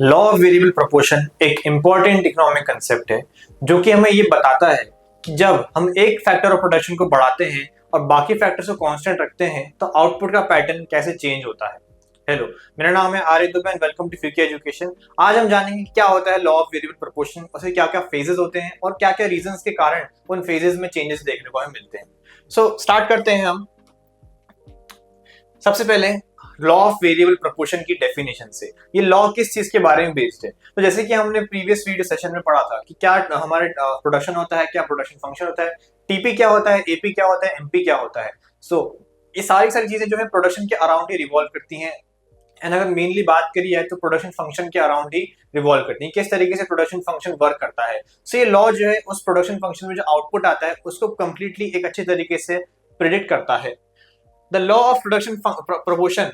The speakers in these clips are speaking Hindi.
लॉ ऑफ वेरिएबल प्रोपोर्शन एक इंपॉर्टेंट इकोनॉमिक कंसेप्ट है जो कि हमें ये बताता है कि जब हम एक फैक्टर ऑफ प्रोडक्शन को बढ़ाते हैं और बाकी फैक्टर्स को कांस्टेंट रखते हैं तो आउटपुट का पैटर्न कैसे चेंज होता है। हेलो, मेरा नाम है Arya Dubey and welcome to Fuki education. आज हम जानेंगे कि क्या होता है लॉ ऑफ वेरिएबल प्रोपोर्शन, उसके क्या क्या फेजेस होते हैं और क्या क्या रीजंस के कारण उन फेजेस में चेंजेस देखने को हमें मिलते हैं। सो स्टार्ट करते हैं हम सबसे पहले लॉ ऑफ वेरिएबल प्रोपोर्शन की डेफिनेशन से। ये लॉ किस चीज के बारे में बेस्ड है? तो जैसे कि हमने प्रीवियस वीडियो सेशन में पढ़ा था कि क्या हमारे प्रोडक्शन होता है, क्या प्रोडक्शन फंक्शन होता है, टीपी क्या होता है, एपी क्या होता है, एमपी क्या होता है। ये सारी चीजें जो है प्रोडक्शन के अराउंड ही रिवॉल्व करती हैं। एंड अगर मेनली बात करी है तो प्रोडक्शन फंक्शन के अराउंड ही रिवॉल्व करती है, किस तरीके से प्रोडक्शन फंक्शन वर्क करता है। ये लॉ जो है उस प्रोडक्शन फंक्शन में जो आउटपुट आता है उसको कंप्लीटली एक अच्छे तरीके से प्रिडिक्ट करता है। The law of production proportion,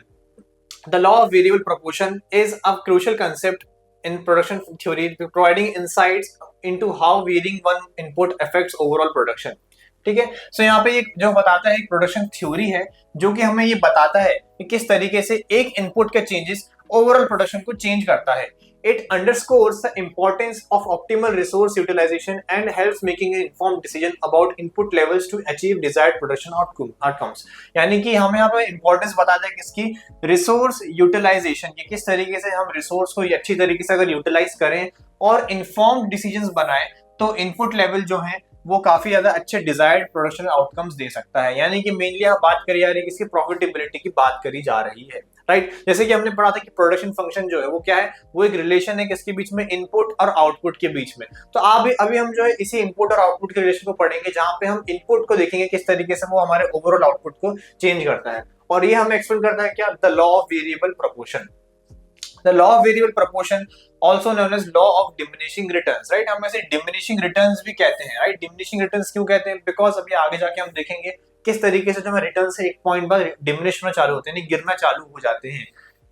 the law of variable proportion is a crucial concept in production theory, providing insights into how varying one input affects overall production. ठीक है, सो यहाँ पे ये जो बताता है एक प्रोडक्शन थ्योरी है जो कि हमें ये बताता है कि किस तरीके से एक इनपुट के चेंजेस ओवरऑल प्रोडक्शन को चेंज करता है। It underscores the importance of optimal resource utilization and helps making an informed decision about input levels to achieve desired production outcomes. यानी कि हमें यहाँ पे इंपॉर्टेंस बताता है किसकी, रिसोर्स यूटिलाइजेशन की, किस तरीके से हम रिसोर्स को अच्छी तरीके से अगर यूटिलाइज करें और इन्फॉर्म्ड डिसीजंस बनाएं तो इनपुट लेवल जो है वो काफी ज्यादा अच्छे डिजायर्ड प्रोडक्शन आउटकम्स दे सकता है। यानी कि मेनली यहाँ बात करी जा रही है किसकी, प्रॉफिटेबिलिटी की बात करी जा रही है, राइट। जैसे कि हमने पढ़ा था कि प्रोडक्शन फंक्शन जो है वो क्या है, वो एक रिलेशन है किसके बीच में, इनपुट और आउटपुट के बीच में। तो अभी हम जो है इसी इनपुट और आउटपुट के रिलेशन को पढ़ेंगे जहां पे हम इनपुट को देखेंगे किस तरीके से वो हमारे ओवरऑल आउटपुट को चेंज करता है। और ये हमें एक्सप्लेन करता है क्या, the law of variable proportion. The law of variable proportion, also known as law of diminishing returns, right? हम ऐसे diminishing returns भी कहते हैं, right? Diminishing returns क्यों कहते हैं? Because अभी आगे जाके हम देखेंगे किस तरीके से जो हमारे रिटर्न से एक पॉइंट बाद डिमिनिश होना चालू होते हैं, नहीं गिरना चालू हो जाते हैं।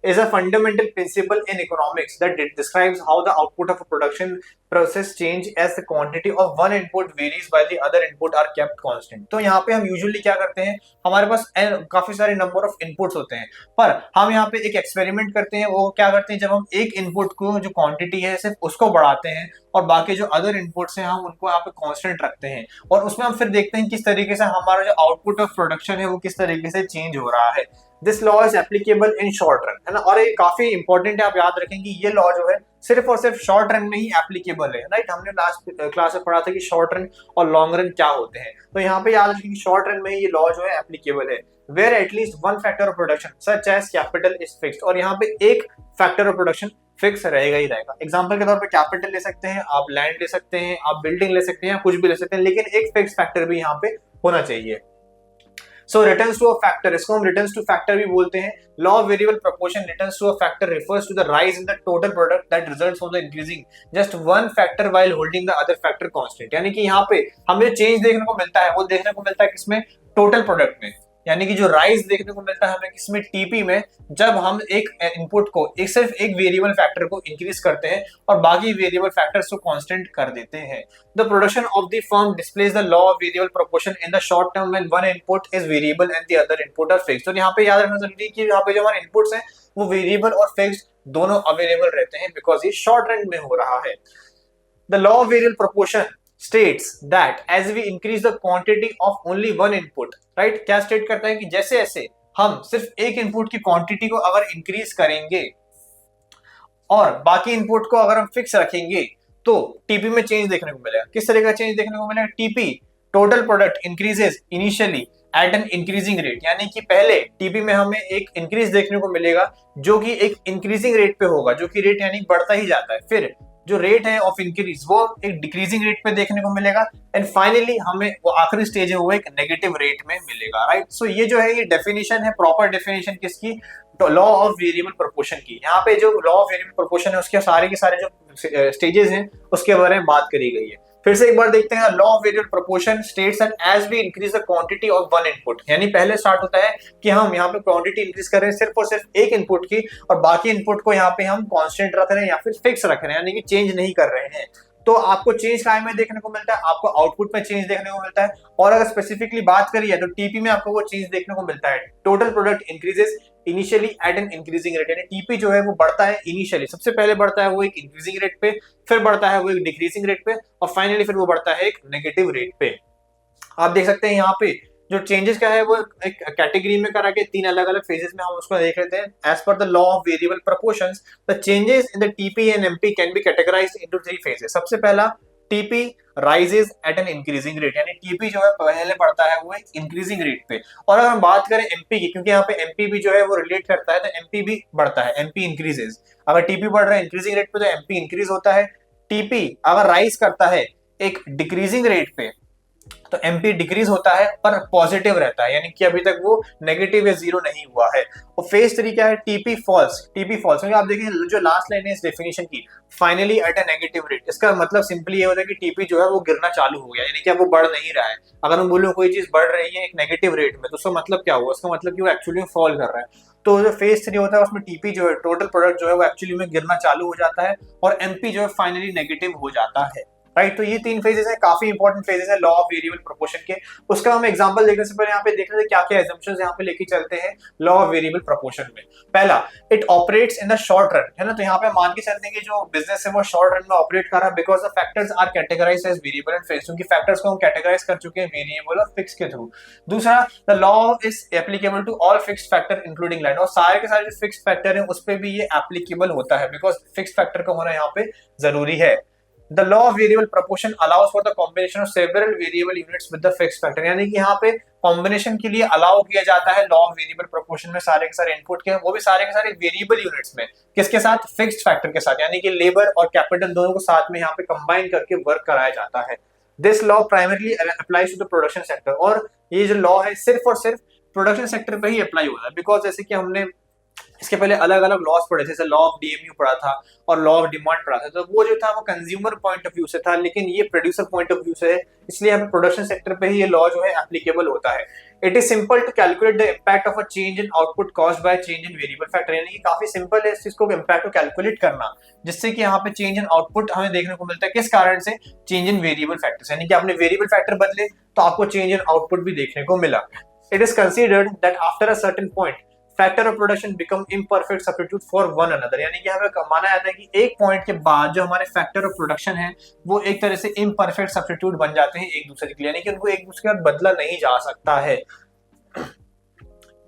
Is a fundamental principle in economics that describes how the output of a production process change as the quantity of one input varies while the other input are kept constant. तो यहाँ पे हम यूजुअली क्या करते हैं, हमारे पास काफी सारे नंबर ऑफ इनपुट्स होते हैं पर हम यहाँ पे एक एक्सपेरिमेंट करते हैं। वो क्या करते हैं, जब हम एक इनपुट को जो क्वांटिटी है सिर्फ उसको बढ़ाते हैं और बाकी जो अदर इनपुट्स हैं हम उनको यहाँ पे कांस्टेंट रखते हैं और उसमें हम फिर देखते हैं किस तरीके से हमारा जो आउटपुट ऑफ प्रोडक्शन है वो किस तरीके से चेंज हो रहा है। This law is applicable in short run, है ना। और ये काफी इंपॉर्टेंट है, आप याद रखेंगे ये लॉ जो है सिर्फ और सिर्फ शॉर्ट रन में ही एप्लीकेबल है, राइट। हमने लास्ट क्लास में पढ़ा था कि शॉर्ट रन और लॉन्ग रन क्या होते हैं, तो यहाँ पे याद रखेंगे शॉर्ट रन में ये लॉ जो है एप्लीकेबल है। Where at least one factor of production such as capital is fixed, और यहाँ पे एक फैक्टर ऑफ प्रोडक्शन फिक्स रहेगा ही रहेगा। एग्जांपल के तौर पे कैपिटल ले सकते हैं, आप लैंड ले सकते हैं, आप बिल्डिंग ले सकते हैं, कुछ भी ले सकते हैं, लेकिन एक फिक्स फैक्टर भी यहाँ पे होना चाहिए। So returns to a factor, इसको हम रिटर्न्स टू फैक्टर भी बोलते हैं। Law of variable proportion returns to a factor refers to the rise in the total product that results from the increasing just one factor while holding the other factor constant। यानी कि यहाँ पे हमें चेंज देखने को मिलता है वो देखने को मिलता है किसमें, टोटल प्रोडक्ट में। यानी कि जो राइज देखने को मिलता है हमें किसमें, टीपी में, जब हम एक इनपुट को सिर्फ एक वेरिएबल फैक्टर को इंक्रीज करते हैं और बाकी वेरिएबल फैक्टर्स को कांस्टेंट कर देते हैं। The production of the firm displays the law of variable proportion in the short term when one input is variable and the other input are fixed. और यहाँ पे याद रखना जरूरी है कि यहाँ पे जो हमारे इनपुट्स हैं वो वेरिएबल और फिक्स्ड दोनों अवेलेबल रहते हैं बिकॉज ये शॉर्ट रन में हो रहा है। The law of variable proportion states that as we increase the quantity of only one input, right? क्या स्टेट करता है कि जैसे जैसे हम सिर्फ एक इनपुट की क्वांटिटी को अगर इंक्रीज करेंगे और बाकी इनपुट को अगर हम फिक्स रखेंगे तो टीपी में चेंज देखने को मिलेगा। किस तरह का चेंज देखने को मिलेगा, TP total product increases initially at an increasing rate. यानी कि पहले टीपी में हमें एक इंक्रीज देखने को मिलेगा जो कि एक इंक्रीजिंग रेट पे होगा, जो कि रेट यानी बढ़ता ही जाता है। फिर जो रेट है ऑफ इंक्रीज वो एक डिक्रीजिंग रेट पे देखने को मिलेगा एंड फाइनली हमें वो आखिरी स्टेज है वो एक नेगेटिव रेट में मिलेगा, राइट। सो ये जो है ये डेफिनेशन है, प्रॉपर डेफिनेशन किसकी, लॉ ऑफ वेरिएबल प्रोपोर्शन की। यहाँ पे जो लॉ ऑफ वेरिएबल प्रोपोर्शन है उसके सारे के सारे जो स्टेजेस हैं उसके बारे में बात करी गई है। फिर से एक बार देखते हैं, law of variable proportion states that as we increase the quantity of one input, यानी पहले स्टार्ट होता है कि हम यहाँ पे क्वांटिटी इंक्रीज कर रहे हैं सिर्फ और सिर्फ एक इनपुट की और बाकी इनपुट को यहाँ पे हम कांस्टेंट रख रहे हैं या फिर फिक्स रख रहे हैं, यानी कि चेंज नहीं कर रहे हैं। तो आपको चेंज काय में देखने को मिलता है, आपको आउटपुट में चेंज देखने को मिलता है। और अगर स्पेसिफिकली बात करिए तो टीपी में आपको वो चेंज देखने को मिलता है, total product increases initially at an increasing rate, यानी टीपी जो है वो बढ़ता है इनिशियली, सबसे पहले बढ़ता है वो एक इंक्रीजिंग रेट पे, फिर बढ़ता है वो एक डिक्रीजिंग रेट पे, और फाइनली फिर वो बढ़ता है एक नेगेटिव रेट पे। आप देख सकते हैं यहाँ पे जो चेंजेस क्या है वो एक कैटेगरी में करा के तीन अलग अलग फेजेस में हम उसको देख लेते हैं। As per the law of variable proportions, the changes in the TP and MP can be categorized into three phases. सबसे पहला TP rises at an increasing rate, यानी टीपी जो है पहले बढ़ता है वो एक इंक्रीजिंग रेट पे। और अगर हम बात करें एमपी की, क्योंकि यहाँ पे एमपी भी जो है वो रिलेट करता है, तो एमपी भी बढ़ता है, एमपी इंक्रीजेस। अगर टीपी बढ़ रहा है इंक्रीजिंग रेट पे तो एमपी इंक्रीज होता है। टीपी अगर राइज करता है एक डिक्रीजिंग रेट पे तो एमपी डिक्रीज होता है पर पॉजिटिव रहता है, यानी कि अभी तक वो नेगेटिव या जीरो नहीं हुआ है। और फेज थ्री क्या है, टीपी फॉल्स। टीपी फॉल्स क्योंकि आप देखें जो लास्ट लाइन है इस डेफिनेशन की, finally at a negative rate, इसका मतलब सिंपली ये होता है कि टीपी जो है वो गिरना चालू हो गया, यानी कि अब वो बढ़ नहीं रहा है। अगर हम बोलो कोई चीज बढ़ रही है एक नेगेटिव रेट में तो उसका मतलब क्या हुआ, उसका मतलब कि वो एक्चुअली फॉल कर रहा है। तो जो फेज थ्री होता है उसमें टीपी जो है टोटल प्रोडक्ट जो है वो एक्चुअली में गिरना चालू हो जाता है और एमपी जो है फाइनली नेगेटिव हो जाता है। राइट, तो ये तीन फेजेस हैं, काफी इंपॉर्टेंट फेजेस है लॉ ऑफ वेरिएबल प्रोपोर्शन के। उसका हम एग्जांपल देखने से पहले यहाँ पे देख रहे थे क्या क्या एजम्पशंस यहाँ पे लेके चलते हैं लॉ ऑफ वेरिएबल प्रोपोर्शन में। पहला, it operates in the short run, है ना। तो यहाँ पे मान के चलते हैं कि जो बिजनेस है वो शॉर्ट रन में ऑपरेट कर रहा है because the factors are categorized as variable and fix, क्योंकि फैक्टर्स को हम कैटेगराइज कर चुके हैं वेरिएबल और फिक्स के थ्रू। दूसरा, the law is applicable to all fixed factor including line, और सारे के सारे जो फिक्स्ड फैक्टर है उस पर भी ये एप्लीकेबल होता है बिकॉज फिक्स्ड फैक्टर का होना यहाँ पे जरूरी है। The law of variable proportion allows for the combination of several variable units with the fixed factor, यानी कि यहाँ पे कॉम्बिनेशन के लिए अलाउ किया जाता है लॉ ऑफ वेरिएबल प्रोपोर्शन में सारे के सारे इनपुट के, वो भी सारे के सारे वेरिएबल यूनिट्स में, किसके साथ, फिक्स्ड फैक्टर के साथ, यानी कि लेबर और कैपिटल दोनों को साथ में यहाँ पे कंबाइन करके वर्क कराया जाता है। This law primarily applies to the production sector, और ये जो लॉ है सिर्फ और सिर्फ प्रोडक्शन सेक्टर पे ही अप्लाई होता है बिकॉज जैसे कि हमने इसके पहले अलग अलग लॉस पढ़े थे, जैसे लॉ ऑफ डीएमयू पढ़ा था और लॉ ऑफ डिमांड पढ़ा था, तो वो जो था वो कंज्यूमर पॉइंट ऑफ व्यू से था, लेकिन ये प्रोड्यूसर पॉइंट ऑफ व्यू से है, इसलिए यहाँ पे प्रोडक्शन सेक्टर पे ही ये लॉ जो है एप्लीकेबल होता है। It is simple to calculate the impact of a change in output caused by change in variable factor, यानी कि काफी सिंपल है इस चीज को इम्पैक्ट को कैलकुलेट करना, जिससे कि यहाँ पे चेंज इन आउटपुट हमें देखने को मिलता है, किस कारण से, चेंज इन वेरिएबल फैक्टर्स, यानी कि आपने वेरिएबल फैक्टर बदले तो आपको चेंज इन आउटपुट भी देखने को मिला। It is considered that after a certain point factor of production become imperfect substitute for one another, यानी कि हमें माना जाता है कि एक पॉइंट के बाद जो हमारे फैक्टर ऑफ प्रोडक्शन है वो एक तरह से इम्परफेक्ट सब्स्टिट्यूट बन जाते हैं एक दूसरे के लिए, यानी कि उनको एक दूसरे के साथ बदला नहीं जा सकता है।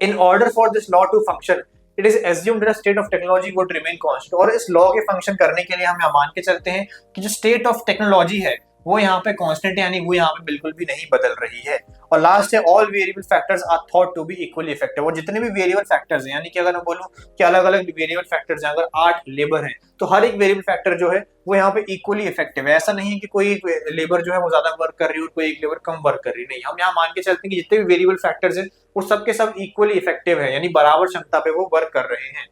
In order for this law to function it is assumed that state of technology would remain constant, और इस लॉ के फंक्शन करने के लिए हम मान के चलते हैं कि जो स्टेट ऑफ टेक्नोलॉजी है वो यहाँ पे कांस्टेंट, यानी वो यहाँ पे बिल्कुल भी नहीं बदल रही है। और लास्ट है, all variable factors are thought to be equally effective, और जितने भी वेरिएबल फैक्टर्स हैं, यानी कि अगर मैं बोलूं कि अलग अलग वेरिएबल फैक्टर्स हैं, अगर 8 लेबर हैं तो हर एक वेरिएबल फैक्टर जो है वो यहाँ पे इक्वली इफेक्टिव है। ऐसा नहीं है कि कोई एक लेबर जो है वो ज्यादा वर्क कर रही है और कोई एक लेबर कम वर्क कर रही, नहीं, हम यहाँ मान के चलते हैं कि जितने भी वेरिएबल फैक्टर्स हैं वो सबके सब इक्वली इफेक्टिव है, यानी बराबर क्षमता पे वो वर्क कर रहे हैं।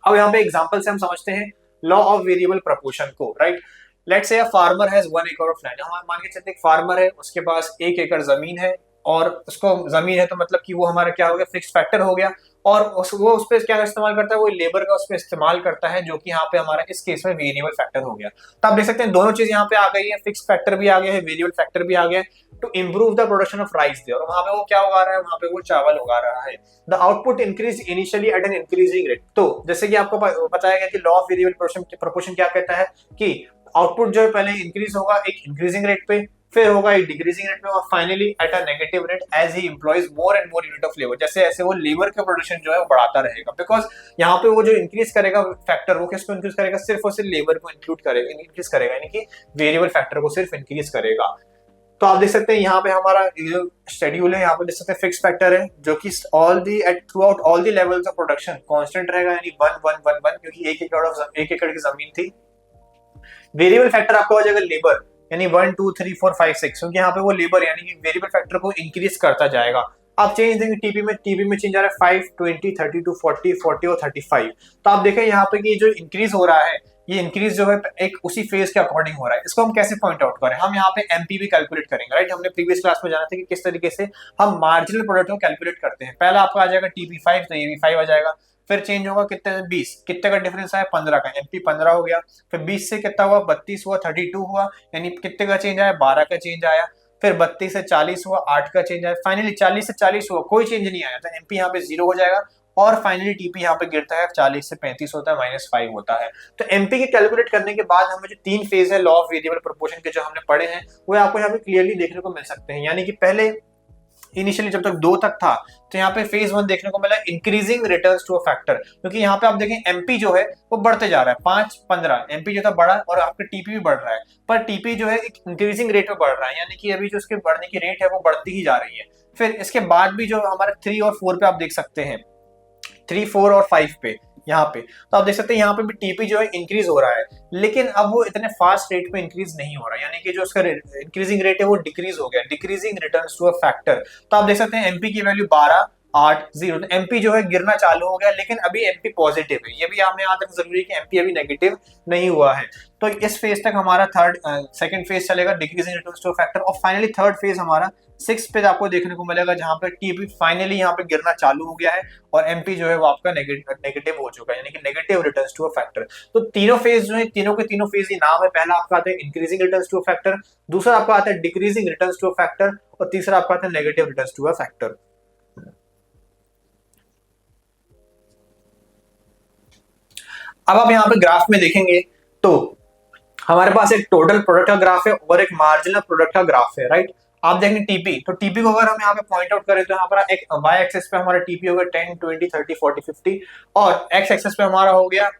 अब यहाँ पे एग्जाम्पल से हम समझते हैं लॉ ऑफ वेरिएबल प्रोपोर्शन को। Right, let's say a farmer has 1 एकड़ ऑफ लैंड, हम मान के चलते एक फार्मर है, उसके पास 1 एकड़ जमीन है, और उसको जमीन है तो मतलब कि वो हमारा क्या हो गया, फिक्स्ड फैक्टर हो गया, और वो उस पर क्या इस्तेमाल करता है, वो लेबर का उस पर इस्तेमाल करता है, जो कि यहाँ पे हमारा इस केस में वेरिएबल फैक्टर हो गया। तो आप देख सकते हैं दोनों चीज यहाँ पे आ गई है, फिक्स्ड फैक्टर भी आ गया है, वेरिएबल फैक्टर भी आ गया है, to improve the production of rice there, और वहां पे वो क्या उगा रहा है, वहां पे वो चावल उगा रहा है। The output increase initially at an increasing rate, तो जैसे कि आपको बताया गया कि लॉ ऑफ वेरिएबल प्रोपोर्शन क्या कहता है कि आउटपुट जो है पहले इंक्रीज होगा एक इंक्रीजिंग रेट पे, फिर होगा एक डिक्रीजिंग रेट पे, और finally at a negative rate as he employs more and more unit of labour, जैसे ऐसे वो लेबर का प्रोडक्शन जो है वो बढ़ाता रहेगा, बिकॉज यहाँ पे वो जो इंक्रीज करेगा फैक्टर वो किसको इंक्रीज करेगा, सिर्फ और सिर्फ लेबर को इंक्रीज करेगा, यानी कि वेरिएबल फैक्टर को सिर्फ इंक्रीज करेगा। तो आप देख सकते हैं यहाँ पे हमारा शेड्यूल है, यहाँ पे देख सकते हैं फिक्स फैक्टर है जो कि all the at throughout all the levels of production constant रहेगा, यानी 1 1 1 1, क्योंकि 1 एकड़ की जमीन थी। वेरिएबल फैक्टर आपका हो जाएगा लेबर, यानी 1 2 3 4 5 6, क्योंकि यहाँ पे वो लेबर यानी कि वेरिएबल फैक्टर को इंक्रीज करता जाएगा। आप चेंज देंगे टीपी में चेंज आ रहा है 5 20 32 40 40 और 35। तो आप देखें यहाँ पे कि जो इंक्रीज हो रहा है ये इंक्रीज जो है एक उसी फेज के अकॉर्डिंग हो रहा है। इसको हम कैसे पॉइंट आउट करें, हम यहाँ पे एमपीवी कैलकुलेट करेंगे। राइट, हमने प्रीवियस क्लास में जाना था कि किस तरीके से हम मार्जिनल प्रोडक्ट को कैलकुलेट करते हैं। पहला आपका आ जाएगा टीपी 5, तो ये भी 5 आ जाएगा, फिर चेंज होगा कितने 20, कितने का डिफरेंस आया 15 का, एमपी 15 हो गया, फिर 20 से कितना हुआ 32 हुआ, 32 हुआ, यानी कितने का चेंज आया 12 का चेंज आया, फिर 32 से 40 हुआ 8 का चेंज आया, फाइनली 40 से 40 हुआ कोई चेंज नहीं आया, तो एमपी यहाँ पे 0 हो जाएगा और फाइनली टीपी यहाँ पे गिरता है 40 से 35 होता है, -5 होता है। तो एमपी के कैलकुलेट करने के बाद हमें जो 3 फेज है लॉ ऑफ वेरिएबल प्रोपोर्शन के जो हमने पढ़े हैं वो आपको यहाँ पे क्लियरली देखने को मिल सकते हैं। यानी कि पहले इनिशियली जब तक 2 तक था तो यहाँ पे फेज 1 देखने को मिला increasing returns to a factor, क्योंकि यहाँ पे आप देखें एमपी जो है वो बढ़ते जा रहा है 5 15 एमपी जो था बढ़ा और आपका टीपी भी बढ़ रहा है, पर टीपी जो है एक इंक्रीजिंग रेट पे बढ़ रहा है, यानी कि अभी जो उसके बढ़ने की रेट है वो बढ़ती ही जा रही है। फिर इसके बाद भी जो हमारे 3 और 4 पे आप देख सकते हैं, 3 4 और 5 पे यहाँ पे तो आप देख सकते हैं यहाँ पे भी टीपी जो है इंक्रीज हो रहा है, लेकिन अब वो इतने फास्ट रेट पे इंक्रीज नहीं हो रहा, यानी कि जो उसका इंक्रीजिंग रेट है वो डिक्रीज हो गया, decreasing returns to a factor. तो आप देख सकते हैं एमपी की वैल्यू 12 8 0, तो एमपी जो है गिरना चालू हो गया, लेकिन अभी एमपी पॉजिटिव है। ये भी हमें याद रखना जरूरी है कि एमपी अभी नेगेटिव नहीं हुआ है। तो इस फेज तक हमारा सेकंड फेज चलेगा decreasing returns to a factor, और फाइनली थर्ड फेज हमारा 6 पे आपको देखने को मिलेगा जहां पर टीपी फाइनली यहाँ पे गिरना चालू हो गया है और एमपी जो है वो आपका नेगेटिव हो चुका है, यानी कि negative returns to a factor. तो तीनों फेज जो है तीनों के तीनों फेज ही नाम है, पहला आपका आता है increasing returns to a factor, दूसरा आपका आता है decreasing returns to a factor, और तीसरा आपका आता है negative returns to a factor. अब आप यहाँ पे ग्राफ में देखेंगे तो हमारे पास एक टोटल प्रोडक्ट का ग्राफ है और एक मार्जिनल प्रोडक्ट का ग्राफ है, राइट। आप देखेंगे टीपी, तो टीपी को अगर हम यहाँ पे पॉइंट आउट करें तो यहाँ पर एक वाई एक्सेस पे हमारा टीपी होगा 10 20 30 40 50, और एक्स एक्सेस पे हमारा हो गया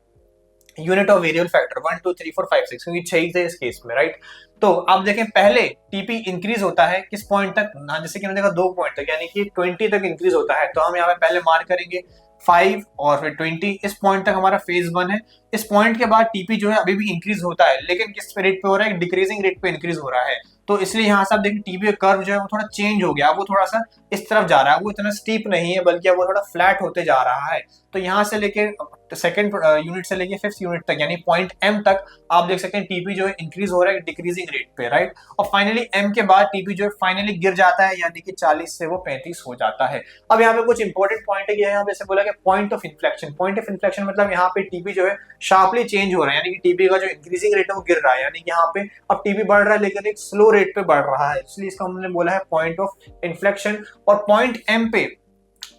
यूनिट ऑफ वेरिएबल फैक्टर 1 2 3 4 5 6, क्योंकि 6 ही थे इस केस में, राइट। तो आप देखें पहले टीपी इंक्रीज होता है किस पॉइंट तक ना, जैसे कि हमने देखा 2 पॉइंट तक, यानी कि 20 तक इंक्रीज होता है, तो हम यहाँ पे पहले मार्क करेंगे 5 और फिर 20, इस पॉइंट तक हमारा फेज 1 है। इस पॉइंट के बाद टीपी जो है अभी भी इंक्रीज होता है, लेकिन किस रेट पे हो रहा है, डिक्रीजिंग रेट पे इंक्रीज हो रहा है। तो इसलिए यहाँ से आप देखिए टीपी का कर्व जो है वो थोड़ा चेंज हो गया, वो थोड़ा सा इस तरफ जा रहा है, वो इतना स्टीप नहीं है बल्कि वो थोड़ा फ्लैट होते जा रहा है। तो यहाँ से लेके सेकंड यूनिट से लेके 5th यूनिट तक यानी पॉइंट एम तक आप देख सकते हैं टीपी जो है इंक्रीज हो रहा है डिक्रीजिंग रेट पे, राइट। और फाइनली एम के बाद टीपी जो है फाइनली गिर जाता है, यानी कि 40 से वो 35 हो जाता है। अब यहाँ पे कुछ इंपॉर्टेंट पॉइंट है, यहाँ पे ऐसे बोला कि point of inflection, point of inflection मतलब यहाँ पे टीपी जो है शार्पली चेंज हो रहा है, यानी कि टीपी का जो इंक्रीजिंग रेट है वो गिर रहा है, यानी कि यहाँ पे अब टीपी बढ़ रहा है लेकिन एक स्लो रेट पे बढ़ रहा है, इसलिए इसका हमने बोला है पॉइंट ऑफ इन्फ्लेक्शन। और पॉइंट एम पे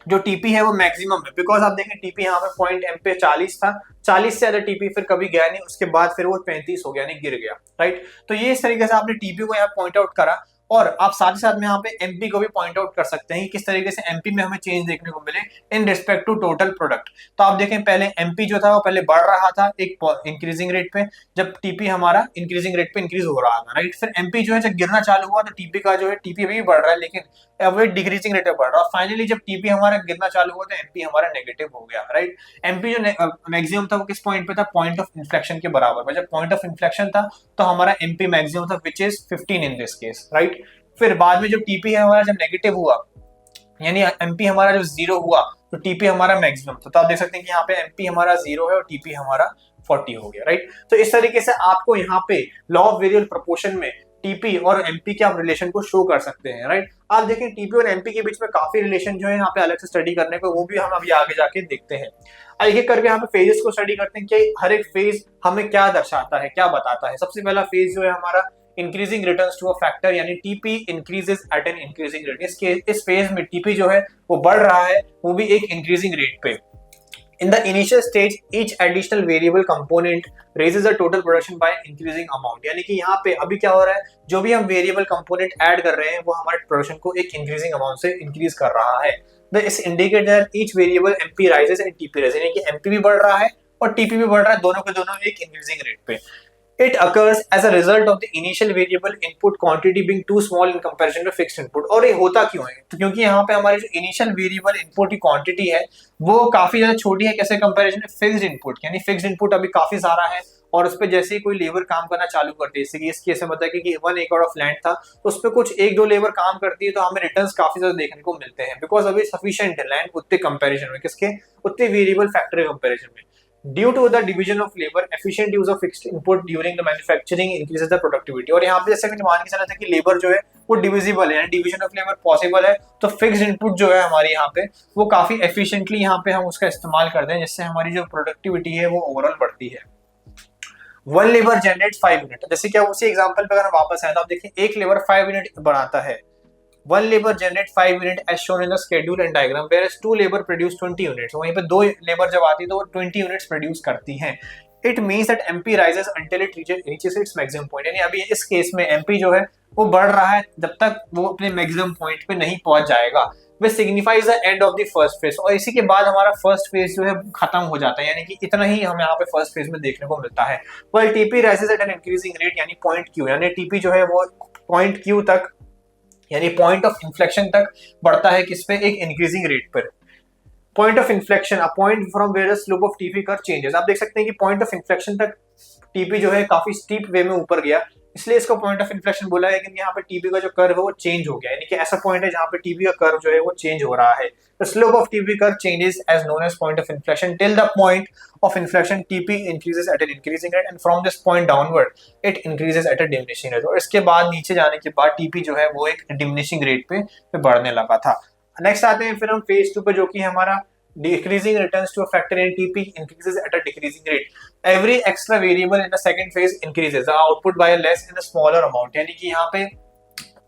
जो टीपी है वो मैक्सिमम है, बिकॉज आप देखें टीपी यहाँ पे पॉइंट एम पे 40 था, 40 से ज्यादा टीपी फिर कभी गया नहीं, उसके बाद फिर वो 35 हो गया, यानी गिर गया, राइट। तो ये इस तरीके से आपने टीपी को यहाँ पॉइंट आउट करा, और आप साथ ही साथ में यहाँ पे एमपी को भी पॉइंट आउट कर सकते हैं किस तरीके से एमपी में हमें चेंज देखने को मिले in respect to total product. तो आप देखें पहले एमपी जो था वो पहले बढ़ रहा था एक इंक्रीजिंग रेट पे, जब टीपी हमारा इंक्रीजिंग रेट पे इंक्रीज हो रहा था, राइट। फिर एमपी जो है जब गिरना चालू हुआ तो टीपी का जो है टीपी अभी भी बढ़ रहा है लेकिन अब डिक्रीजिंग रेट पे बढ़ रहा है, फाइनली जब टीपी हमारा गिरना चालू हुआ तो एमपी हमारा नेगेटिव हो गया, राइट। एमपी जो मैक्सिमम था वो किस पॉइंट पे था, पॉइंट ऑफ इन्फ्लेक्शन के बराबर में, जब पॉइंट ऑफ इन्फ्लेक्शन था तो हमारा एमपी मैक्सिमम था which is 15 in this case, right. फिर बाद में जब टीपी है हमारा जब नेगेटिव हुआ, यानी एमपी हमारा जब 0 हुआ तो टीपी हमारा मैक्सिमम था, तो आप देख सकते हैं कि यहाँ पे एमपी हमारा 0 है और टीपी हमारा 40 हो गया, राइट। तो इस तरीके से आपको यहाँ पे लॉ ऑफ वेरिएबल प्रोपोर्शन में टीपी और एमपी के आप रिलेशन को शो कर सकते हैं, राइट। आप देखें टीपी और एमपी के बीच में काफी रिलेशन जो है यहाँ पे अलग से स्टडी करने को, वो भी हम अभी आगे जाके देखते हैं। एक एक करके यहाँ पे फेजेस को स्टडी करते हैं कि हर एक फेज हमें क्या दर्शाता है, क्या बताता है। सबसे पहला फेज जो है हमारा increasing returns to a factor, यानी TP increases at an increasing rate. इस फेज में टीपी जो है वो बढ़ रहा है, वो भी एक इंक्रीजिंग रेट पे। In the initial stage, each additional variable component raises the total production by increasing amount, यानी कि यहाँ पे अभी क्या हो रहा है, जो भी हम वेरिएबल कंपोनेंट ऐड कर रहे हैं वो हमारे प्रोडक्शन को एक इंक्रीजिंग अमाउंट से इंक्रीज कर रहा है। This indicate that each variable MP rises and TP rises, यानी कि एमपी भी बढ़ रहा है और टीपी भी बढ़ रहा है, दोनों के दोनों एक इंक्रीजिंग रेट पे। It occurs as a result of the initial variable input quantity being too small in comparison to fixed input। और ये होता क्यों है, तो क्योंकि यहाँ पे हमारी जो इनिशियल वेरिएबल इनपुट की क्वांटिटी है वो काफी ज्यादा छोटी है, कैसे कंपैरिजन में फिक्स्ड इनपुट, यानी फिक्स्ड इनपुट अभी काफी सारा है और उस पर जैसे ही कोई लेबर काम करना चालू करती है, जैसे कि इस केस में बताया कि 1 एकड़ ऑफ लैंड था तो उस पर कुछ 1-2 लेबर काम करती है तो हमें रिटर्न्स काफी ज्यादा देखने को मिलते हैं, बिकॉज अभी सफिशिएंट है लैंड उतने कंपैरिजन में, किसके, उतने वेरिएबल फैक्टर के कंपैरिजन में। Due to the division of labor, efficient use of fixed input during the manufacturing increases the productivity। और यहाँ पे जैसे कि मान के चला था कि लेबर जो है वो डिविजिबल है, डिवीजन ऑफ लेबर पॉसिबल है, तो फिक्स्ड इनपुट जो है हमारे यहाँ पे वो काफी एफिशिएंटली यहाँ पे हम उसका इस्तेमाल करते हैं, जिससे हमारी जो प्रोडक्टिविटी है वो ओवरऑल बढ़ती है। 1 लेबर जनरेट 5 यूनिट, जैसे कि उसी एग्जाम्पल पे अगर वापस आए तो आप देखिए एक लेबर 5 यूनिट बनाता है, one labour generate 5 unit as shown in the schedule and diagram, where as 2 labour produce 20 units. वहीं पे 2 लेबर जब आती है तो वो 20 यूनिट्स प्रोड्यूस करती हैं। It means that MP rises until it reaches its maximum point, यानी अभी इस केस में एमपी जो है वो बढ़ रहा है जब तक वो अपने मैक्सिमम पॉइंट पे नहीं पहुंच जाएगा। Which signifies the end of the first phase, और इसी के बाद हमारा फर्स्ट फेज जो है खत्म हो जाता है, यानी कि इतना ही हमें यहाँ पे फर्स्ट फेज में देखने को मिलता है। Well TP rises at an increasing rate, यानी पॉइंट क्यू, यानी टीपी जो है वो पॉइंट क्यू तक यानी पॉइंट ऑफ इन्फ्लेक्शन तक बढ़ता है, किस पे, एक इंक्रीजिंग रेट पर। Point of inflection, a point from where the slope of TP curve changes. आप देख सकते हैं कि पॉइंट ऑफ इन्फ्लेक्शन तक टीपी जो है काफी स्टीप वे में ऊपर गया, इसलिए इसको पॉइंट ऑफ इन्फ्लेक्शन बोला है, लेकिन यहाँ पे टीपी का जो कर्व है वो चेंज हो गया, यानी कि ऐसा पॉइंट है जहाँ पे टीपी का कर्व जो है वो चेंज हो रहा है। The slope of TP curve changes as known as point of inflection till the point of inflection TP increases at an increasing rate and from this point downward it increases at a diminishing rate. और इसके बाद नीचे जाने के बाद टीपी जो है वो एक डिमिनिशिंग रेट पे बढ़ने लगा था। नेक्स्ट आते हैं फिर हम फेज 2 पे, जो कि हमारा decreasing returns to a factor and TP increases at a decreasing rate. Every extra variable in the second phase increases the output by a less in a smaller amount, यानी कि यहाँ पे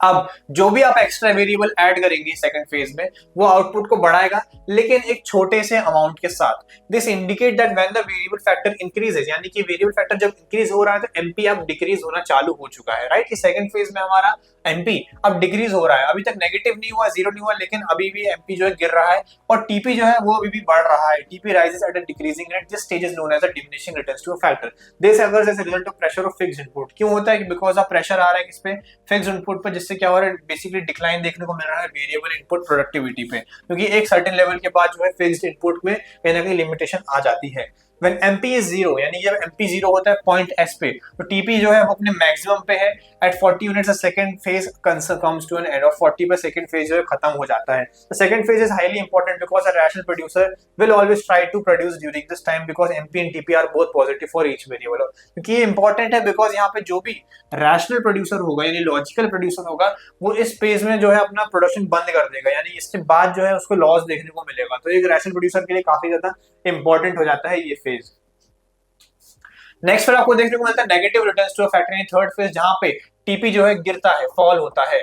अब जो भी आप एक्स्ट्रा वेरिएबल ऐड करेंगे सेकंड फेज में वो आउटपुट को बढ़ाएगा, लेकिन एक छोटे से अमाउंट के साथ। This indicate that when the variable factor increases, यानी कि वेरिएबल फैक्टर जब इंक्रीज हो रहा है तो एमपी अब डिक्रीज होना चालू हो चुका है, राइट। कि सेकंड फेज में हमारा एमपी अब डिक्रीज हो रहा है, अभी तक नेगेटिव नहीं हुआ, जीरो नहीं हुआ, लेकिन अभी भी एमपी जो है गिर रहा है और टीपी जो है वो अभी भी बढ़ रहा है। TP rises at a decreasing rate, this stage is known as a diminishing returns to a factor. This occurs as a result of pressure of fixed input. क्यों होता है? बिकॉज ऑफ प्रेशर आ रहा है किस पे, फिक्स्ड इनपुट पर, जिससे क्या हो रहा है, बेसिकली डिक्लाइन देखने को मिल रहा है वेरिएबल इनपुट प्रोडक्टिविटी पे, क्योंकि एक सर्टेन लेवल के बाद जो है फिक्स्ड इनपुट में कहीं ना कहीं लिमिटेशन आ जाती है। When MP is zero, यानी जब MP जीरो होता है पॉइंट S पे, तो TP जो है वो अपने मैक्सिमम पे है। At 40 units second phase comes to an end, और 40 पे सेकंड फेज जो है खत्म हो जाता है। The second phase is highly important because a rational producer will always try to produce during this time because MP and TP are both positive for each variable. क्योंकि ये इंपॉर्टेंट है बिकॉज यहाँ पे जो भी रैशनल प्रोड्यूसर होगा यानी लॉजिकल प्रोड्यूसर होगा वो इस फेज में जो है अपना प्रोडक्शन बंद कर देगा, यानी इसके बाद जो है उसको लॉस देखने को मिलेगा। तो एक रैशनल प्रोड्यूसर के लिए काफी ज्यादा इंपॉर्टेंट हो जाता है ये फेज। नेक्स्ट फिर आपको देखने को मिलता है negative returns to a factor in third phase, जहां पे टीपी जो है गिरता है, फॉल होता है।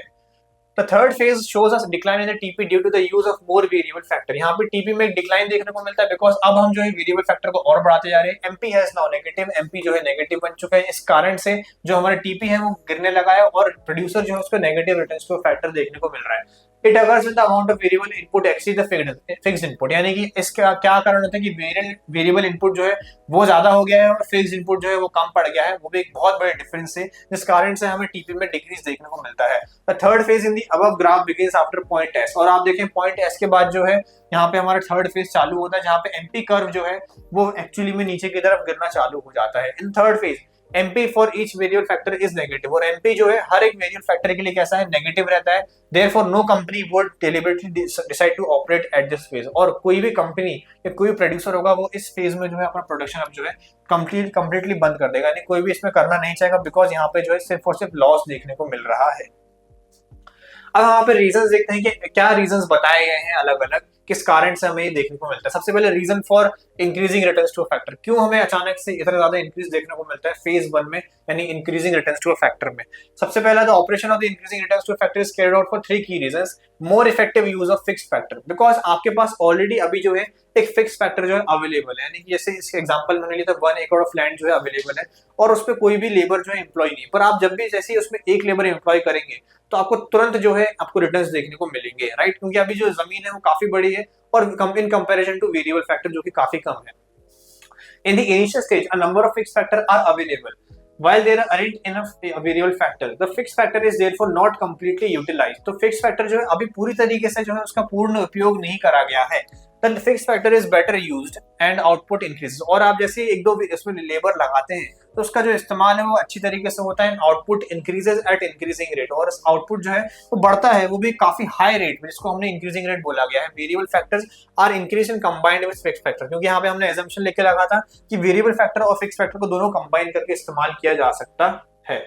The third phase shows us decline in the TP due to the use of more variable factor. यहाँ पे टीपी में एक डिक्लाइन देखने को मिलता है बिकॉज अब हम जो है वेरिएबल फैक्टर को और बढ़ाते जा रहे हैं। MP has now negative, MP जो है नेगेटिव बन चुका है, इस कारण से जो हमारा टीपी है वो गिरने लगा है और प्रोड्यूसर जो है उसको नेगेटिव रिटर्न्स टू फैक्टर देखने को मिल रहा है। It occurs when the amount of variable input exceed the fixed input, यानी कि इसका क्या कारण होता है कि वेरिएबल इनपुट जो है वो ज्यादा हो गया है और फिक्स्ड इनपुट जो है वो कम पड़ गया है, वो भी एक बहुत बड़े डिफरेंस है, जिस कारण से हमें टीपी में डिक्रीज देखने को मिलता है। The third phase in the above graph begins after point S, और आप देखें पॉइंट एस के बाद जो है यहाँ पे हमारा थर्ड फेज चालू होता है, जहाँ पे एमपी कर्व जो है वो एक्चुअली में नीचे की तरफ गिरना चालू हो जाता है। इन third phase MP for each variable factor is negative, और MP जो है हर एक वेरिएबल फैक्टर के लिए कैसा है, नेगेटिव रहता है। Therefore no company would deliberately decide to operate at this phase, और कोई भी कंपनी या कोई प्रोड्यूसर होगा वो इस फेज में जो है अपना प्रोडक्शन अब जो है कंप्लीटली बंद कर देगा, यानी कोई भी इसमें करना नहीं चाहेगा बिकॉज यहाँ पे जो है सिर्फ और सिर्फ लॉस देखने को मिल रहा है। अब यहाँ पे रीजंस देखते हैं कि क्या रीजंस बताए गए हैं अलग अलग, किस कारण से हमें ये देखने को मिलता है। सबसे पहले reason for increasing returns to a factor, क्यों हमें अचानक से इतना ज्यादा इंक्रीज देखने को मिलता है फेज 1 में यानी increasing returns to a factor में। सबसे पहला the operation of the increasing returns to a factor is carried out for 3 key reasons. More effective use of fixed factor, because आपके पास ऑलरेडी अभी जो है एक फिक्स फैक्टर जो है अवेलेबल है, यानी कि जैसे इसके एग्जांपल मैंने लिया था 1 एकड़ ऑफ लैंड जो है अवेलेबल है और उस पर कोई भी लेबर जो है एम्प्लॉय नहीं, पर आप जब भी जैसे ही उसमें एक लेबर एम्प्लॉय करेंगे तो आपको तुरंत जो है आपको रिटर्न्स देखने को मिलेंगे, राइट, क्योंकि अभी जो जमीन है वो काफी बड़ी है और in comparison to variable factor जो कि काफी कम है। In the initial stage a number of fixed factor are available while there aren't enough variable factor, the fixed factor is therefore not completely utilized। तो fixed factor जो है अभी पूरी तरीके से जो है उसका पूर्ण उपयोग नहीं करा गया है। The fixed factor is better used and output increases, और आप जैसे एक दो इसमें लेबर लगाते हैं तो उसका जो इस्तेमाल है वो अच्छी तरीके से होता है। Output increases eight increasing rate, और आउटपुट जो है वो बढ़ता है, वो भी काफी हाई रेट में, जिसको हमने इंक्रीजिंग रेट बोला गया है। Variable factors are increase in combined with fixed factor, क्योंकि यहाँ पे हमने एजम्पशन लेके लगा था कि वेरिएबल फैक्टर और फिक्स्ड फैक्टर को दोनों कंबाइन करके इस्तेमाल किया जा सकता है।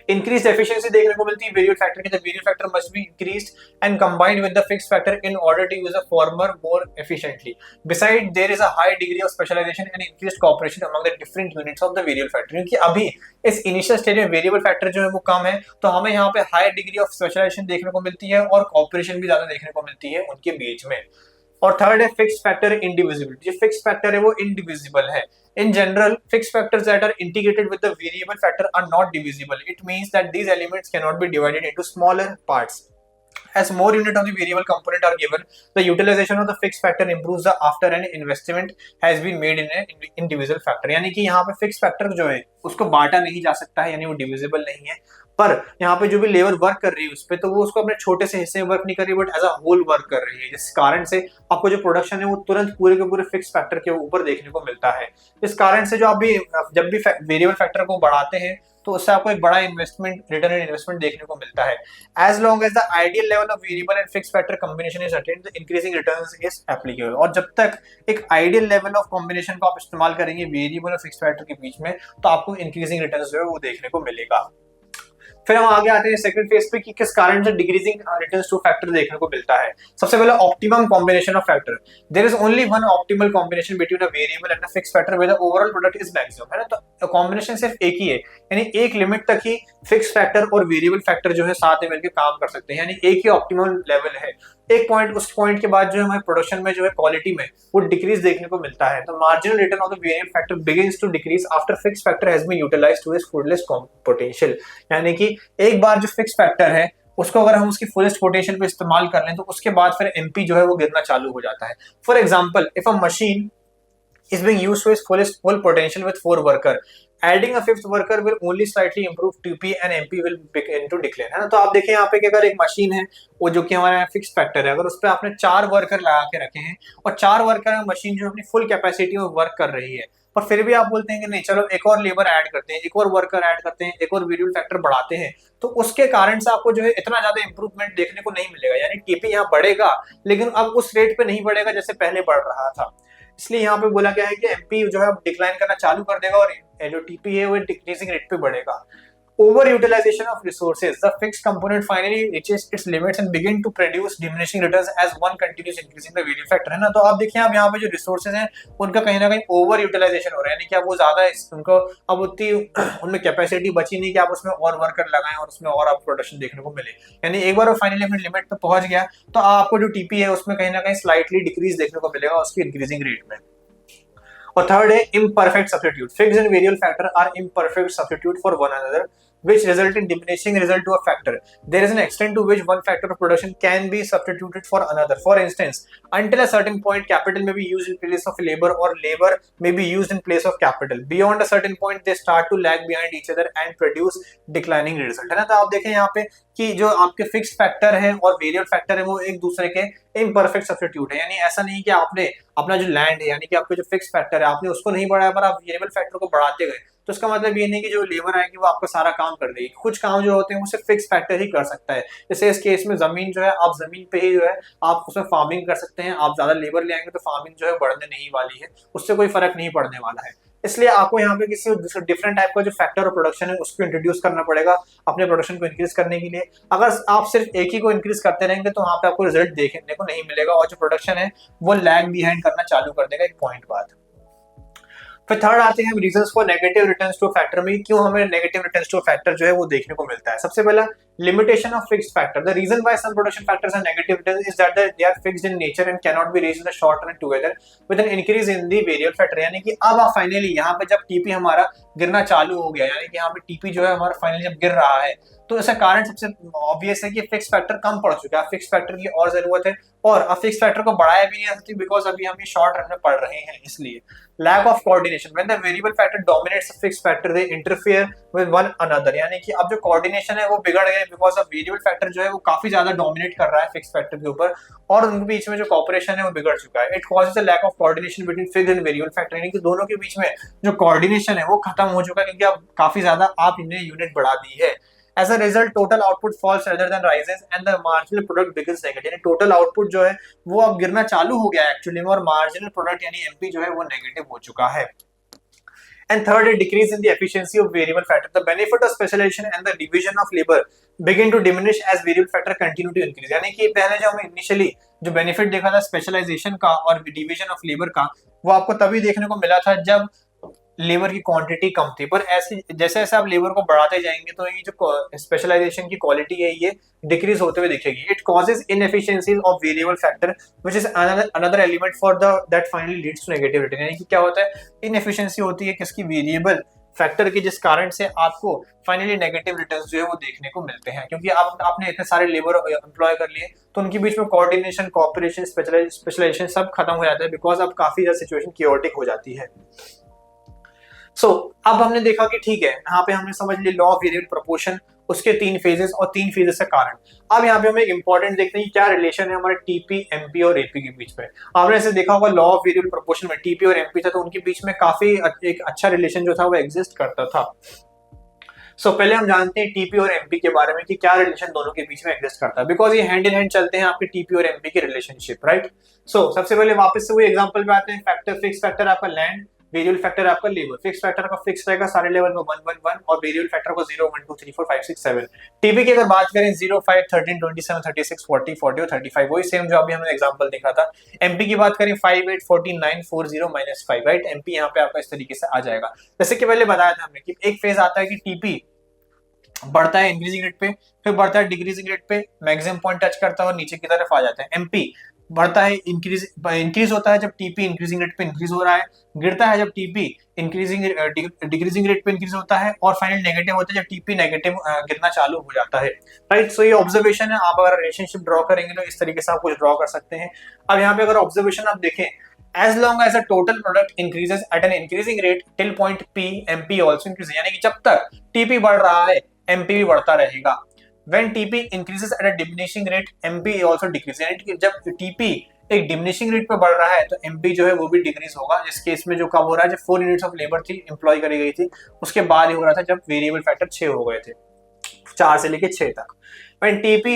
इंक्रीज एफिशिएंसी देखने को मिलती है वेरिएबल फैक्टर के, variable factor must be increased and combined with the fixed factor in order to use the former more efficiently. Beside there is a high degree of specialisation and increased cooperation among the different units of the variable factor. क्योंकि अभी इस इनिशियल स्टेज में वेरिएबल फैक्टर जो है वो कम है, तो हमें यहाँ पे हाई डिग्री ऑफ स्पेशलाइजेशन देखने को मिलती है और कोऑपरेशन भी ज्यादा देखने को मिलती है उनके बीच में। और थर्ड है फिक्स्ड फैक्टर इंडिविजिबिलिटी। जो फिक्स्ड फैक्टर है वो इंडिविजिबल है। In general, fixed factors that are integrated with the variable factor are not divisible. It means that these elements cannot be divided into smaller parts. As more unit of the variable component are given, the utilization of the fixed factor improves the after an investment has been made in an individual factor. यानी कि यहाँ पे fixed factor जो है उसको बांटा नहीं जा सकता है, यानी वो divisible नहीं है। पर यहाँ पे जो भी लेबर वर्क कर रही है उस पे, तो वो उसको अपने छोटे से हिस्से में वर्क नहीं कर रही, but as a whole work कर रही है, जिस कारण से आपको जो प्रोडक्शन है वो तुरंत पूरे के पूरे फिक्स फैक्टर के ऊपर देखने को मिलता है। इस कारण से जो आप भी जब भी वेरिएबल फैक्टर को बढ़ाते हैं तो उससे आपको एक बड़ा इन्वेस्टमेंट, रिटर्न ऑन इन्वेस्टमेंट देखने को मिलता है। As long as the ideal level of variable and fixed factor combination is attained, the increasing returns is applicable. और जब तक एक आइडियल लेवल ऑफ कॉम्बिनेशन को आप इस्तेमाल करेंगे वेरिएबल और फिक्स्ड फैक्टर के बीच में, तो आपको इंक्रीजिंग रिटर्न्स जो है वो देखने को मिलेगा। फिर हम आगे आते हैं सेकंड फेज पे कि किस कारण से डिक्रीजिंग रिटर्न्स टू फैक्टर देखने को मिलता है। सबसे पहले optimum combination of factor. There is only one optimal combination between a variable and a fixed factor where the overall product is maximum, है ना। तो कॉम्बिनेशन सिर्फ एक ही है, यानी एक लिमिट तक ही फिक्स्ड फैक्टर और वेरिएबल फैक्टर जो है साथ में मिलकर काम कर सकते हैं, यानी एक ही ऑप्टिमल लेवल है। एक पॉइंट, उस पॉइंट के बाद जो है हमारे प्रोडक्शन में जो है क्वालिटी में वो डिक्रीज देखने को मिलता है। तो marginal return of the variable factor begins to decrease after fixed factor has been utilised to its fullest potential. यानी कि एक बार जो फिक्स्ड फैक्टर है उसको अगर हम उसकी फुलेस्ट पोटेंशियल पे इस्तेमाल कर लें तो उसके बाद फिर एमपी जो है वो गिरना चालू हो जाता है। For example, if a machine is being used to its full potential with 4 worker, adding a 5th worker will only slightly improve TP and MP will begin to decline, है ना। तो आप देखें यहाँ पे कि अगर एक मशीन है वो जो कि हमारा फिक्स फैक्टर है, अगर उस पर आपने 4 वर्कर लगा के रखे हैं और 4 वर्कर में मशीन जो अपनी फुल कैपेसिटी में वर्क कर रही है, और फिर भी आप बोलते हैं कि नहीं चलो एक और लेबर ऐड करते हैं, एक और वर्कर ऐड करते हैं, एक और वेरिएबल फैक्टर बढ़ाते हैं, तो उसके कारण से आपको जो है इतना ज्यादा इंप्रूवमेंट देखने को नहीं मिलेगा। यानी टीपी यहाँ बढ़ेगा लेकिन अब उस रेट पे नहीं बढ़ेगा जैसे पहले बढ़ रहा था। इसलिए यहाँ पे बोला गया है कि एमपी जो है डिक्लाइन करना चालू कर देगा और जो टीपी है वो डिक्रीजिंग रेट पे बढ़ेगा। Over utilisation of resources, the fixed component finally reaches its limits and begin to produce diminishing returns as one continuous increasing the variable factor, है ना। तो आप देखिए अब यहाँ पे जो रिसोर्सेज हैं उनका कहीं ना कहीं ओवर यूटिलाइजेशन हो रहा है, यानी कि अब वो ज्यादा उनको अब उतनी उनमें कैपेसिटी बची नहीं कि आप उसमें और वर्कर लगाएं और उसमें और आप प्रोडक्शन देखने को मिले। यानी एक बार वो फाइनली अपने लिमिट पे पहुंच गया तो आपको जो टीपी है उसमें कहीं ना कहीं स्लाइटली डिक्रीज देखने को मिलेगा उसकी इंक्रीजिंग रेट में। और थर्ड है imperfect substitute. Fixed and variable factor are imperfect substitute for one another, which result in diminishing result to a factor. There is an extent to which one factor of production can be substituted for another. For instance, until a certain point, capital may be used in place of labor, or labor may be used in place of capital. Beyond a certain point, they start to lag behind each other and produce declining result. है ना। तो आप देखें यहाँ पे कि जो आपके फिक्स फैक्टर है और वेरिएबल फैक्टर है वो एक दूसरे के इम्परफेक्ट सब्स्टिट्यूट है। यानी ऐसा नहीं कि आपने अपना जो लैंड है यानी कि आपका जो फिक्स फैक्टर है आपने उसको नहीं बढ़ाया पर आप वेरिएबल फैक्टर को बढ़ाते गए, तो इसका मतलब ये नहीं कि जो लेबर आएगी वो आपका सारा काम कर देगी। कुछ काम जो होते हैं वो सिर्फ फिक्स फैक्टर ही कर सकता है। जैसे इस केस में जमीन जो है आप जमीन पे ही जो है आप उसमें फार्मिंग कर सकते हैं, आप ज्यादा लेबर ले आएंगे तो फार्मिंग जो है बढ़ने नहीं वाली है, उससे कोई फर्क नहीं पड़ने वाला है। इसलिए आपको यहाँ पे किसी डिफरेंट टाइप का जो फैक्टर और प्रोडक्शन है उसको इंट्रोड्यूस करना पड़ेगा अपने प्रोडक्शन को इंक्रीज करने के लिए। अगर आप सिर्फ एक ही को इंक्रीज करते रहेंगे तो वहां पे आपको रिजल्ट देखने को नहीं मिलेगा और जो प्रोडक्शन है वो लैग बिहाइंड करना चालू कर देगा एक पॉइंट बाद। फिर थर्ड आते हैं reasons for negative returns to factor में, क्यों हमें नेगेटिव रिटर्न्स टू फैक्टर जो है वो देखने को मिलता है। सबसे पहला limitation of fixed factor. The reason why some production factors are negative returns is that they are fixed in nature and cannot be raised in the short run together with an increase in the variable factor. यानी कि अब आप फाइनली यहाँ पे जब टीपी हमारा गिरना चालू हो गया, यानी कि यहाँ पे टीपी जो है हमारा फाइनली जब गिर रहा है तो इसका कारण सबसे ऑब्वियस है कि फिक्स फैक्टर कम पड़ चुका है, फिक्स फैक्टर की और जरूरत है और अब फिक्स फैक्टर को बढ़ाया भी नहीं आ सकती बिकॉज अभी हम ये शॉर्ट रन में पढ़ रहे हैं। इसलिए lack of coordination, when the variable factor dominates the fix factor they interfere with one another, यानी कि अब जो कोऑर्डिनेशन है वो बिगड़ गए बिकॉज ऑफ वेरिएबल फैक्टर जो है वो काफी ज्यादा डोमिनेट कर रहा है फिक्स फैक्टर के ऊपर और उनके बीच में जो कोऑपरेशन है वो बिगड़ चुका है। It causes a lack of coordination between fixed and variable factor, यानी कि दोनों के बीच में जो कोऑर्डिनेशन है वो खत्म हो चुका है क्योंकि अब काफी ज्यादा आप इन्हें यूनिट बढ़ा दी है। As a result, total output falls rather than rises and the marginal product begins negative. यानी total output जो है वो अब गिरना चालू हो गया है एक्चुअली में और marginal product यानी MP जो है वो नेगेटिव हो चुका है। एंड थर्ड है decrease in the efficiency of variable factor, the benefit of specialisation and the division of labour begin to diminish as variable factor continue to increase. यानी कि पहले जो हमें इनिशियली जो बेनिफिट देखा था स्पेशलाइजेशन का और डिवीजन ऑफ लेबर का, वो आपको तभी देखने को मिला था जब लेबर की क्वांटिटी कम थी, पर ऐसे जैसे जैसे आप लेबर को बढ़ाते जाएंगे तो ये जो स्पेशलाइजेशन की क्वालिटी है ये डिक्रीज होते हुए दिखेगी। It causes inefficiencies of variable factor which is another element for the that finally leads to negative return. यानी कि क्या होता है, इनएफिशिएंसी होती है किसकी, वेरिएबल फैक्टर की, जिस कारण से आपको फाइनली नेगेटिव रिटर्न्स जो है वो देखने को मिलते हैं, क्योंकि आपने इतने सारे लेबर एम्प्लॉय कर लिए तो उनके बीच में कोऑर्डिनेशन, कोऑपरेशन, स्पेशलाइजेशन सब खत्म हो जाता है, बिकॉज अब काफी ज्यादा सिचुएशन क्योटिक हो जाती है। अब हमने देखा कि ठीक है, यहाँ पे हमने समझ लिया लॉ ऑफ वेरिएबल प्रोपोर्शन, उसके 3 फेजेस और 3 फेजेस का कारण। अब यहाँ पे हमें इंपॉर्टेंट देखते हैं क्या रिलेशन है हमारे टीपी, एमपी और एपी के बीच में। आपने ऐसे देखा होगा लॉ ऑफ वेरिएबल प्रोपोर्शन में टीपी और एमपी था तो उनके बीच में काफी एक अच्छा रिलेशन जो था वो एग्जिस्ट करता था। पहले हम जानते हैं टीपी और एमपी के बारे में कि क्या रिलेशन दोनों के बीच में एग्जिस्ट करता है, बिकॉज ये हैंड इन हैंड चलते हैं आपके टीपी और एमपी के रिलेशनशिप, राइट। सबसे पहले वापस से वही एग्जांपल पे आते हैं। फैक्टर, फिक्स फैक्टर आपका लैंड, वेरिएबल फैक्टर आपका लेबर। फिक्स फैक्टर का फिक्स रहेगा सारे लेवल में 1 1 1 और वेरिएबल फैक्टर को 0 1 2 3 4 5 6 7। टीपी की अगर बात करें 0 5 13 27 36 40 40 और 35, वही सेम जो अभी हमने एग्जांपल देखा था। एमपी की बात करें 5 8 14 9 4 0 -5, राइट। एमपी यहाँ पे आपका इस तरीके से आ जाएगा। जैसे कि पहले बताया था हमने कि एक फेज आता है कि टीपी बढ़ता है इंक्रीजिंग रेट पे, फिर बढ़ता है डिक्रीजिंग रेट पे, मैक्सिमम पॉइंट टच करता है और नीचे की तरफ आ जाता है। एमपी बढ़ता है इंक्रीज होता है जब टीपी इंक्रीजिंग रेट पे इंक्रीज हो रहा है, गिरता है जब टीपी डिक्रीजिंग रेट पे इंक्रीज होता है, और फाइनल नेगेटिव होता है जब टीपी नेगेटिव गिरना चालू हो जाता है, राइट। ये ऑब्जर्वेशन है। आप अगर रिलेशनशिप ड्रॉ करेंगे तो इस तरीके से आप कुछ ड्रॉ कर सकते हैं। अब यहाँ पे अगर ऑब्जर्वेशन आप देखें, as long as the total product increases at an increasing rate till point P, MP also increases, यानी कि जब तक TP बढ़ रहा है MP भी बढ़ता रहेगा। When TP increases at a diminishing rate, MP also decreases, यानी कि जब TP एक डिमिनिशिंग रेट पे बढ़ रहा है तो MP जो है वो भी डिक्रीज होगा। इस केस में जो कब हो रहा है, जब 4 यूनिट्स ऑफ लेबर थी एम्प्लॉय करी गई थी, उसके बाद ही हो रहा था जब वेरिएबल फैक्टर 6 हो गए थे, 4 से लेके 6 तक। When TP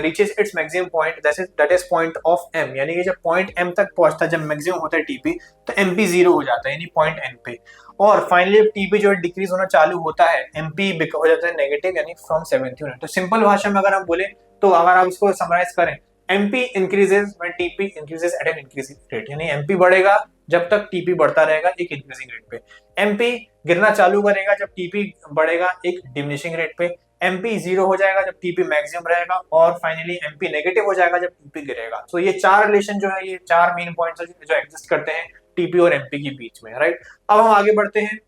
reaches its maximum point, that is point of M, यानी कि जब पॉइंट M तक पहुंचता है, जब मैक्सिमम होता है TP, तो MP 0 हो जाता है, यानी पॉइंट M पे। और फाइनली जब TP जो है डिक्रीज होना चालू होता है, MP हो जाता है नेगेटिव, यानी फ्रॉम 7th यूनिट। तो सिंपल भाषा में अगर हम बोले तो अगर आप इसको समराइज करें, MP increases when TP increases at an increasing rate, यानी MP बढ़ेगा जब तक TP बढ़ता रहेगा एक इंक्रीजिंग रेट पे। MP गिरना चालू करेगा जब TP बढ़ेगा एक डिमिनिशिंग रेट पे। MP 0 हो जाएगा जब TP मैक्सिमम रहेगा, और फाइनली MP नेगेटिव हो जाएगा जब TP गिरेगा। ये 4 रिलेशन जो है, ये 4 मेन पॉइंट्स जो एग्जिस्ट करते हैं TP और MP के बीच में, राइट। अब हम आगे बढ़ते हैं,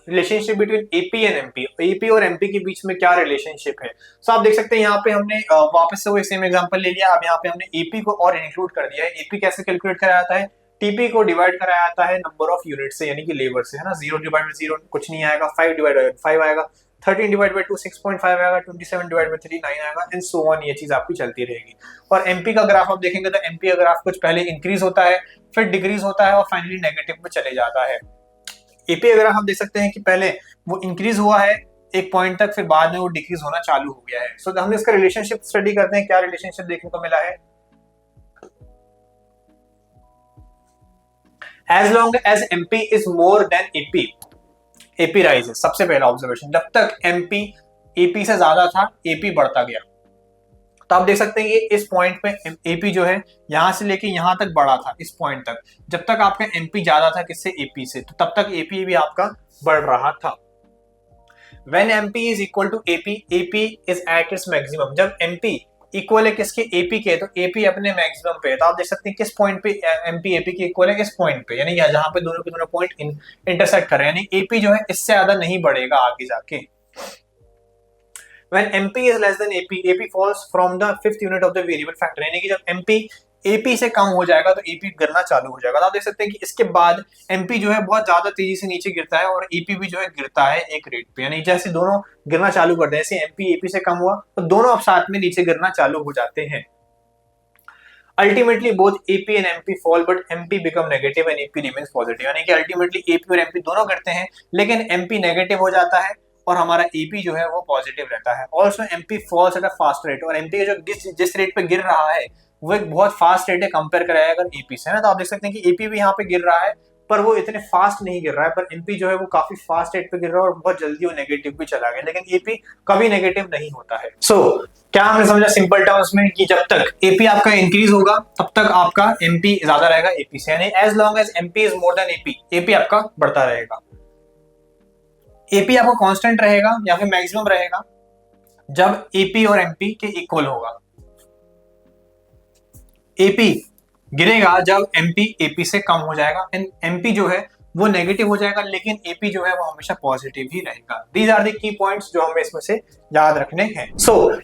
relationship between AP and MP। AP और MP के बीच में क्या रिलेशनशिप है। आप देख सकते हैं यहाँ पे हमने वापस से वो सेम एग्जांपल ले लिया। अब यहाँ पे हमने AP को और इंक्लूड कर दिया है। AP कैसे कैलकुलेट कराया जाता है, TP को डिवाइड कराया जाता है नंबर ऑफ यूनिट से, यानी कि लेबर से, है ना। 0 डिवाइड बाय 0 कुछ नहीं आएगा, 5 डिवाइड बाय 5 आएगा, 13 डिवाइड बाय 2 6.5 आएगा, 27 डिवाइड बाय 3 9 आएगा, एंड सो ऑन। ये चीज आपकी चलती रहेगी। और MP का ग्राफ आप देखेंगे तो MP का ग्राफ कुछ पहले इंक्रीज होता है, फिर डिक्रीज होता है और फाइनली नेगेटिव में चले जाता है। AP का ग्राफ आप देख सकते हैं कि पहले वो इंक्रीज हुआ है एक पॉइंट तक, फिर बाद में वो डिक्रीज होना चालू हो गया है। हमने इसका रिलेशनशिप स्टडी करते हैं, क्या रिलेशनशिप देखने को मिला है। As long as MP is more than AP rises, सबसे पहला ऑब्जर्वेशन, जब तक MP AP से ज्यादा था, AP बढ़ता गया। तो आप देख सकते हैं कि इस पॉइंट पे AP जो है यहां से लेके यहां तक बढ़ा था, इस पॉइंट तक। जब तक आपका MP ज्यादा था किससे, AP से, तो तब तक AP भी आपका बढ़ रहा था। When MP is equal to AP is at its maximum, जब MP इक्वल है किसके, AP के, तो AP अपने मैक्सिमम पे है। तो आप देख सकते हैं किस पॉइंट पे MP AP के इक्वल है, इस पॉइंट पे, यानी जहां पे दोनों के दोनों पॉइंट इंटरसेक्ट कर रहे हैं, यानी AP जो है इससे ज्यादा नहीं बढ़ेगा आगे जाके। When MP is less than AP falls from the 5th unit of the variable factor, यानी कि जब MP AP से कम हो जाएगा तो AP गिरना चालू हो जाएगा। तो आप देख सकते हैं कि इसके बाद MP जो है बहुत ज्यादा तेजी से नीचे गिरता है और AP भी जो है गिरता है एक रेट पे, यानी जैसे दोनों गिरना चालू करते हैं, जैसे MP AP से कम हुआ तो दोनों अब साथ में नीचे गिरना चालू हो जाते हैं। Ultimately both AP and MP fall but MP become negative and AP remains positive, यानी कि अल्टीमेटली AP और MP दोनों गिरते हैं लेकिन MP नेगेटिव हो जाता है और हमारा AP जो है वो पॉजिटिव रहता है। Also MP falls at a fast rate, और MP जो जिस रेट पे गिर रहा है वो एक बहुत फास्ट रेट है कंपेयर कराया अगर AP से, है ना। तो आप देख सकते हैं कि AP भी यहाँ पे गिर रहा है पर वो इतने फास्ट नहीं गिर रहा है, पर एमपी जो है वो काफी फास्ट रेट पे गिर रहा है और बहुत जल्दी वो नेगेटिव भी चला गया, लेकिन एपी कभी नेगेटिव नहीं होता है। क्या हमने समझा सिंपल टर्म्स में कि जब तक एपी आपका इंक्रीज होगा तब तक आपका एमपी ज्यादा रहेगा एपी से, यानी as long as MP is more than AP, AP आपका बढ़ता रहेगा। एपी आपका कांस्टेंट रहेगा या फिर मैक्सिमम रहेगा जब एपी और एमपी के इक्वल होगा। एपी गिरेगा जब एमपी एपी से कम हो जाएगा, एंड एमपी जो है वो नेगेटिव हो जाएगा, लेकिन एपी जो है वो हमेशा पॉजिटिव ही रहेगा। These are the key points जो हमें इसमें से याद रखने हैं।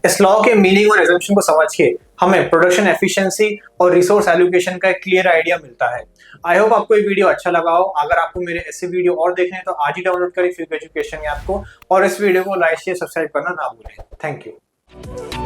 इस लॉ के मीनिंग और एजम्पशन को समझ के हमें प्रोडक्शन एफिशिएंसी और रिसोर्स एलोकेशन का एक क्लियर आइडिया मिलता है। आई होप आपको ये वीडियो अच्छा लगा हो। अगर आपको मेरे ऐसे वीडियो और देखने हैं तो आज ही डाउनलोड करें फ्यूक एजुकेशन ऐप को, और इस वीडियो को लाइक शेयर सब्सक्राइब करना ना भूलें। Thank you.